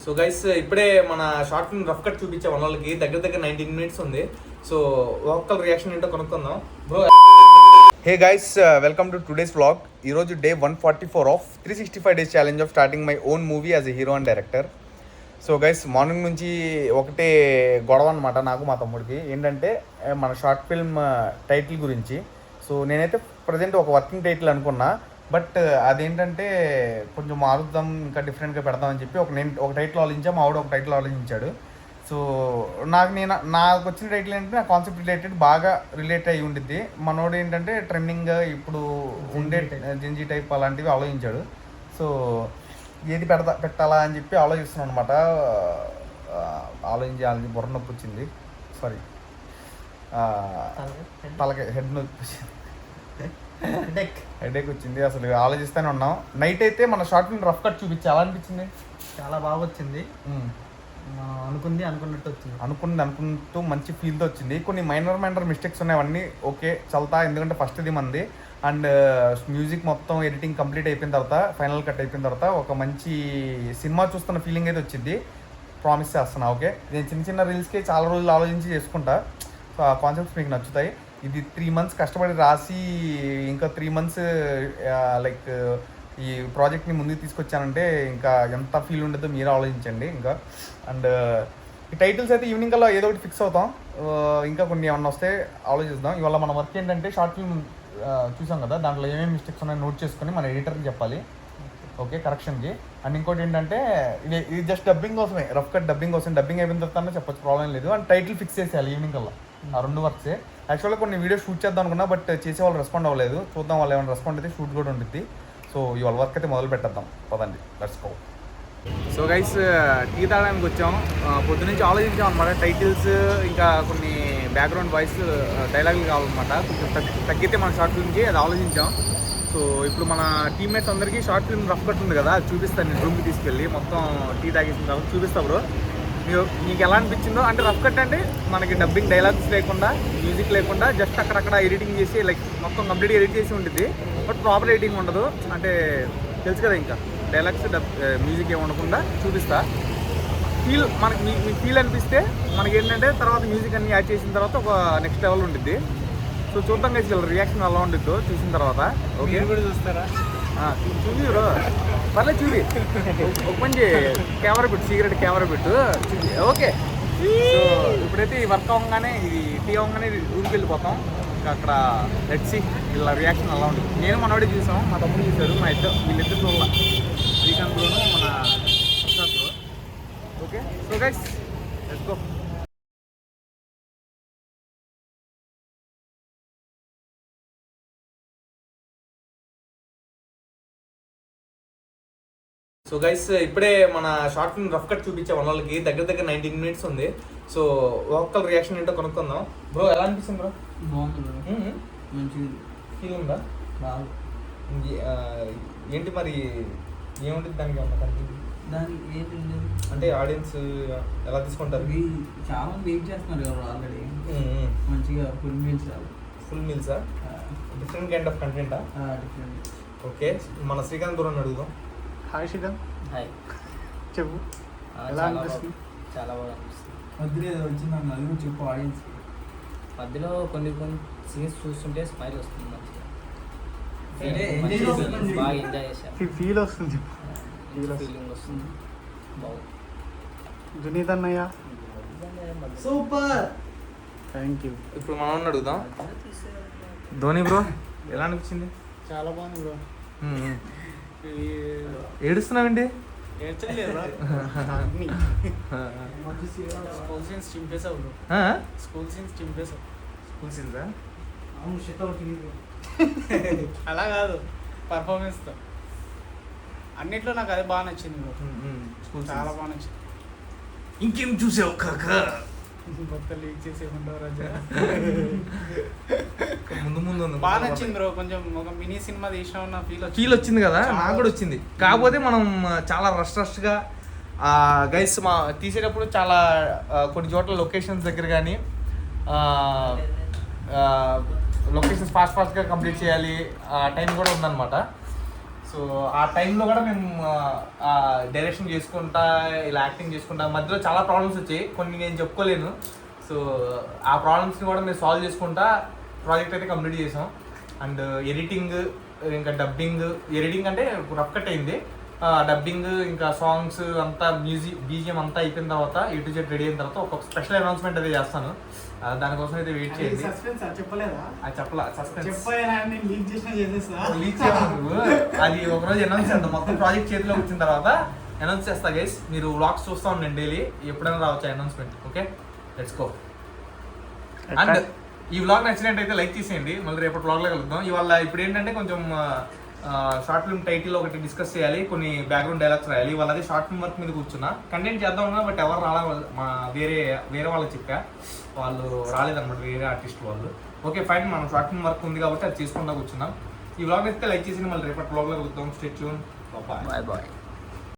So guys ఇప్పుడే మన short film rough cut చూపించే వాళ్ళకి దగ్గర 19 మినిట్స్ ఉంది. సో ఒక్కళ్ళ రియాక్షన్ ఏంటో కనుక్కుందాం. Bro hey guys, welcome to today's vlog. ఈరోజు day 144 of 365 days challenge of starting my own movie as a hero and director. So guys morning నుంచి ఒకటే గొడవ అనమాట నాకు మా తమ్ముడికి. ఏంటంటే మన షార్ట్ ఫిల్మ్ టైటిల్ గురించి. సో నేనైతే ప్రజెంట్ ఒక వర్కింగ్ టైటిల్ అనుకున్నా, బట్ అదేంటంటే కొంచెం మారుద్దాం, ఇంకా డిఫరెంట్గా పెడదామని చెప్పి ఒక టైటిల్ ఆలోచించాం, మా ఆవిడ ఒక టైటిల్ ఆలోచించాడు. సో నాకు వచ్చిన టైటిల్ ఏంటంటే నా కాన్సెప్ట్ రిలేటెడ్ బాగా రిలేట్ అయ్యి ఉండిద్ది. మనోడు ఏంటంటే ట్రెండింగ్ ఇప్పుడు ఉండే జెన్జీ టైప్ అలాంటివి ఆలోచించాడు. సో ఏది పెట్టాలా అని చెప్పి ఆలోచిస్తున్నాను అనమాట. ఆలోచించి బుర్ర నొప్పి వచ్చింది, సారీ తలకి హెడ్ నొప్పి వచ్చింది, హెడేక్ వచ్చింది. అసలు ఆలోచిస్తూనే ఉన్నాం. నైట్ అయితే మన షార్ట్ ఫిల్మ్ రఫ్ కట్ చూపించి ఎలా అనిపించింది? చాలా బాగా వచ్చింది. అనుకుంటూ మంచి ఫీల్తో వచ్చింది. కొన్ని మైనర్ మిస్టేక్స్ ఉన్నాయి, అవన్నీ ఓకే చల్తా, ఎందుకంటే ఫస్ట్ ఇది మంది. అండ్ మ్యూజిక్ మొత్తం ఎడిటింగ్ కంప్లీట్ అయిపోయిన తర్వాత, ఫైనల్ కట్ అయిపోయిన తర్వాత ఒక మంచి సినిమా చూస్తున్న ఫీలింగ్ అయితే వచ్చింది. ప్రామిస్ చేస్తున్నా. ఓకే, నేను చిన్న రీల్స్కి చాలా రోజులు ఆలోచించి చేసుకుంటా. సో ఆ కాన్సెప్ట్స్ మీకు నచ్చుతాయి. ఇది 3 months కష్టపడి రాసి ఇంకా 3 months లైక్ ఈ ప్రాజెక్ట్ని ముందుకు తీసుకొచ్చానంటే ఇంకా ఎంత ఫీల్ ఉండదో మీరు ఆలోచించండి. ఇంకా అండ్ ఈ టైటిల్స్ అయితే ఈవినింగ్ కల్లా ఏదో ఒకటి ఫిక్స్ అవుతాం. ఇంకా కొన్ని ఏమన్నా వస్తే ఆలోచిద్దాం. ఇవాళ మన వర్క్ ఏంటంటే షార్ట్ ఫిల్మ్ చూసాం కదా, దాంట్లో ఏమేమి మిస్టేక్స్ ఉన్నాయో నోట్ చేసుకొని మన ఎడిటర్కి చెప్పాలి, ఓకే, కరెక్షన్కి. అండ్ ఇంకోటి ఏంటంటే ఇది జస్ట్ డబ్బింగ్ కోసమే, రఫ్ కట్ డబ్బింగ్ కోసం. డబ్బింగ్ అయిపోయిన తర్వాత చెప్పొచ్చు, ప్రాబ్లం లేదు. అండ్ టైటిల్ ఫిక్స్ చేసేయాలి ఈవినింగ్ కల్లా. ఆ 2 వర్క్సే. యాక్చువల్గా కొన్ని వీడియోస్ షూట్ చేద్దాం అనుకున్నా, బట్ చేసే వాళ్ళు రెస్పాండ్ అవ్వలేదు. చూద్దాం, వాళ్ళు ఏమైనా రెస్పాండ్ అయితే షూట్ కూడా ఉంటుంది. సో ఇవాళ వర్క్ అయితే మొదలు పెట్టేద్దాం, పదండి, let's go. So guys tea తాగడానికి వచ్చాం. పొద్దు నుంచి ఆలోచించాం అనమాట. టైటిల్స్ ఇంకా కొన్ని బ్యాక్గ్రౌండ్ వాయిస్ డైలాగులు కావాలన్నమాట. కొంచెం తగ్గితే మన షార్ట్ ఫిల్మ్కి అది ఆలోచించాం. సో ఇప్పుడు మన టీమ్మేట్స్ అందరికీ షార్ట్ ఫిల్మ్ రఫ్ కట్ ఉంది కదా, అది చూపిస్తాను నేను రూమ్కి తీసుకెళ్ళి. మొత్తం టీ తాగేసిన తర్వాత చూపిస్తా బ్రో. మీకు ఎలా అనిపించిందో. అంటే రఫ్ కట్ అంటే మనకి డబ్బింగ్ డైలాగ్స్ లేకుండా, మ్యూజిక్ లేకుండా, జస్ట్ అక్కడక్కడ ఎడిటింగ్ చేసి లైక్ మొత్తం కంప్లీట్గా ఎడిట్ చేసి ఉంటుంది. బట్ ప్రాపర్ ఎడిటింగ్ ఉండదు. అంటే తెలుసు కదా, ఇంకా డైలాగ్స్ మ్యూజిక్ ఏమి ఉండకుండా చూపిస్తా. ఫీల్ మనకి మీకు ఫీల్ అనిపిస్తే మనకి ఏంటంటే తర్వాత మ్యూజిక్ అన్ని యాడ్ చేసిన తర్వాత ఒక నెక్స్ట్ లెవెల్ ఉంటుంది. సో చూద్దాం కదా రియాక్షన్ ఎలా ఉంటుందో చూసిన తర్వాత. ఓకే కూడా చూస్తారా? చూపి బ్రో, పర్లేదు చూపి. ఒక మంచి కెమెరా పెట్టు, సీక్రెట్ కెమెరా పెట్టు, చూపి. ఓకే, సో ఇప్పుడైతే ఈ వర్క్ అవ్వగానే, ఇది టీ అవ్వగానే రూమ్కి వెళ్ళిపోతాం. ఇంకా అక్కడ లెట్స్ సీ ఇలా రియాక్షన్ అలా ఉంటుంది. నేను మనవాడే చూసాం, మా తమ్ముడు చూశారు, వీళ్ళిద్దరు చూడాల, శ్రీకాంత్ బ్రోను మన Prasad bro. Okay, so guys let's go. So guys ఇప్పుడే మన షార్ట్ ఫిల్మ్ రఫ్ కట్ చూపించే వాళ్ళకి దగ్గర 19 మినిట్స్ ఉంది. సో ఒక్కళ్ళ రియాక్షన్ ఏంటో కనుక్కుందాం. బ్రో ఎలా అనిపిస్తుంది బ్రో? బాగుంది, మంచి ఫీల్ ఉందా? బాగా. ఏంటి మరి ఏముంటుంది దానికి? దానికి ఏంటి అంటే ఆడియన్స్ ఎలా తీసుకుంటారు? చాలా మంది వెయిట్ చేస్తున్నారు కదా ఆల్రెడీ. మంచిగా ఫుల్ మీల్సా? డిఫరెంట్ కైండ్ ఆఫ్ కంటెంటా? డిఫరెంట్. ఓకే, మన శ్రీకాంత్ బ్రో అడుగుదాం. హాయ్ శ్రీకాంత్, హాయ్, చెప్పు ఎలా అనిపిస్తుంది? చాలా బాగా అనిపిస్తుంది. మధ్యలో ఏదో వచ్చిందన్న, అది కూడా చెప్పు ఆడియన్స్. మధ్యలో కొన్ని సీన్స్ చూస్తుంటే స్మైల్ వస్తుంది, మంచిగా బాగా ఎంజాయ్ చేశాను. ఫీల్ వస్తుంది, ఫీలింగ్ వస్తుంది, బాగుంది. జునీద్ అన్నయ్య సూపర్, థ్యాంక్ యూ. ఇప్పుడు మనం అడుగుదాం. ధోని బ్రో ఎలా అనిపించింది? చాలా బాగుంది బ్రో. ఏడుస్తున్నావండి? స్కూల్ సీన్స్ చింపేసావు బ్రో. స్కూల్ సీన్సా? అలా కాదు, పర్ఫార్మెన్స్తో అన్నిట్లో నాకు అది బాగా నచ్చింది బ్రో. చాలా బాగా నచ్చింది. ఇంకేం చూసావు కాక? కొత్త లీక్ చేసేయమంటావు రాజా. ముందు బాగా నచ్చింది బ్రో. కొంచెం ఒక మినీ సినిమా తీసిన ఫీల్ వచ్చింది కదా, నాకు కూడా వచ్చింది. కాకపోతే మనం చాలా రష్గా గైస్ మా తీసేటప్పుడు చాలా కొన్ని చోట్ల లొకేషన్స్ దగ్గర కానీ లొకేషన్స్ ఫాస్ట్గా కంప్లీట్ చేయాలి, టైం కూడా ఉందన్నమాట. సో ఆ టైంలో కూడా మేము డైరెక్షన్ చేసుకుంటా ఇలా యాక్టింగ్ చేసుకుంటా మధ్యలో చాలా ప్రాబ్లమ్స్ వచ్చాయి, కొన్ని నేను చెప్పుకోలేను. సో ఆ ప్రాబ్లమ్స్ని కూడా మేము సాల్వ్ చేసుకుంటా ప్రాజెక్ట్ అయితే కంప్లీట్ చేసాం. అండ్ ఎడిటింగ్, ఇంకా డబ్బింగ్, ఎడిటింగ్ అంటే రఫ్ కట్ అయింది, డబ్బింగ్ ఇంకా సాంగ్స్ అంతా బీజిఎం అంతా అయిపోయిన తర్వాత A to Z రెడీ అయిన తర్వాత ఒక స్పెషల్ అనౌన్స్మెంట్ అయితే చేస్తాను. దానికోసం అయితే వెయిట్ చేయండి. చెప్పలేదా? అది చెప్పలా, సస్పెన్స్ లీక్ చేసేస్తా. లీక్ చేయను, అది ఒకరోజు అనౌన్స్ చేద్దాం. మొత్తం ప్రాజెక్ట్ చేతిలో వచ్చిన తర్వాత అనౌన్స్ చేస్తా గైస్. మీరు వ్లాగ్స్ చూస్తూ ఉండండి డైలీ, ఎప్పుడైనా రావచ్చు announcement. Okay, let's go. And ఈ వ్లాగ్ నచ్చినట్టయితే లైక్ చేసేయండి. మళ్ళీ రేపటి వ్లాగ్లో కలుద్దాం. ఇవాళ ఇప్పుడు ఏంటంటే కొంచెం షార్ట్ ఫిల్మ్ టైటిల్ ఒకటి డిస్కస్ చేయాలి, కొన్ని బ్యాక్గ్రౌండ్ డైలాగ్స్ రాయాలి. వాళ్ళది షార్ట్ ఫిల్మ్ వర్క్ మీద కూర్చున్నా, కంటెంట్ చేద్దాం ఉన్నా, బట్ ఎవరు రాలే. మా వేరే వాళ్ళకి చెప్పా, వాళ్ళు రాలేదన్నమాట, వేరే ఆర్టిస్ట్ వాళ్ళు. ఓకే ఫైన్, మనం షార్ట్ ఫిల్మ్ వర్క్ ఉంది కాబట్టి అది చేసుకుంటా కూర్చున్నాం. ఈ వ్లాగ్ అయితే లైక్ చేసి మళ్ళీ రేపటి వ్లాగ్లో కలుద్దాం. Stay tune, bye bye.